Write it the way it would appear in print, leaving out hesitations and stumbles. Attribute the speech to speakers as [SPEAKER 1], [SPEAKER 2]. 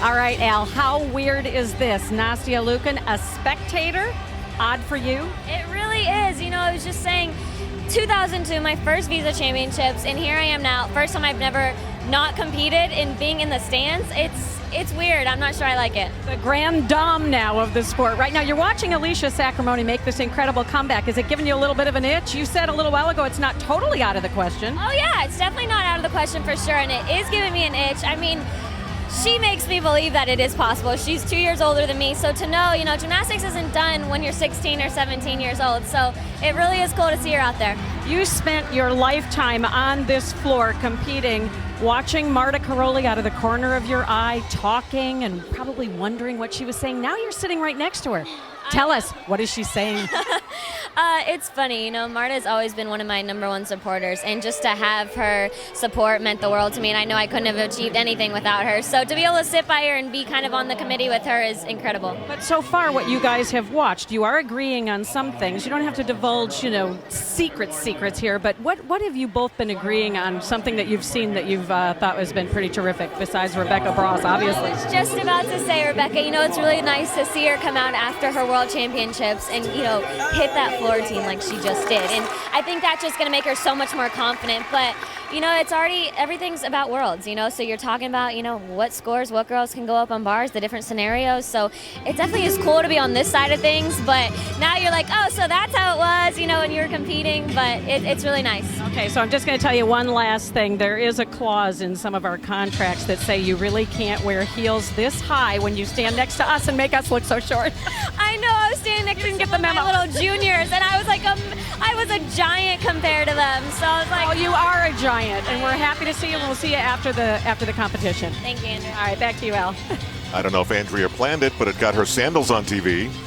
[SPEAKER 1] All right, Al, how weird is this? Nastia Liukin, a spectator? Odd for you?
[SPEAKER 2] It really is. You know, I was just saying 2002, my first Visa Championships, and here I am now. First time I've never not competed in being in the stands. It's weird. I'm not sure I like it.
[SPEAKER 1] The grand dame now of the sport. Right now, you're watching Alicia Sacramone make this incredible comeback. Is it giving you a little bit of an itch? You said a little while ago it's not totally out of the question.
[SPEAKER 2] Oh yeah, it's definitely not out of the question for sure, and it is giving me an itch. I mean, she makes me believe that it is possible. She's 2 years older than me, so to know, you know, gymnastics isn't done when you're 16 or 17 years old, so it really is cool to see her out there.
[SPEAKER 1] You spent your lifetime on this floor competing, watching Marta Karolyi out of the corner of your eye, talking and probably wondering what she was saying. Now you're sitting right next to her. Tell us, what is she saying?
[SPEAKER 2] It's funny, you know, Marta's always been one of my #1 supporters, and just to have her support meant the world to me, and I know I couldn't have achieved anything without her. So to be able to sit by her and be kind of on the committee with her is incredible.
[SPEAKER 1] But so far, what you guys have watched, you are agreeing on some things. You don't have to divulge, you know, secrets here, but what have you both been agreeing on, something that you've seen that you've thought has been pretty terrific, besides Rebecca Bross, obviously?
[SPEAKER 2] I was just about to say, Rebecca, you know, it's really nice to see her come out after her World Championships and, you know, hit that floor routine like she just did. And I think that's just going to make her so much more confident. But, you know, it's already, everything's about worlds, you know, so you're talking about, you know, what scores, what girls can go up on bars, the different scenarios. So it definitely is cool to be on this side of things. But now you're like, oh, so that's how it was, you know, when you were competing. But it's really nice.
[SPEAKER 1] Okay, so I'm just going to tell you one last thing. There is a clause in some of our contracts that say you really can't wear heels this high when you stand next to us and make us look so short.
[SPEAKER 2] I know, I was standing next to
[SPEAKER 1] get the
[SPEAKER 2] my
[SPEAKER 1] memo.
[SPEAKER 2] little juniors, and I was like, I was a giant compared to them. So I was like,
[SPEAKER 1] Oh, you are a giant, and we're happy to see you, and we'll see you after the competition.
[SPEAKER 2] thank you, Andrew.
[SPEAKER 1] All right, back to you, Al.
[SPEAKER 3] I don't know if Andrea planned it, but it got her sandals on TV.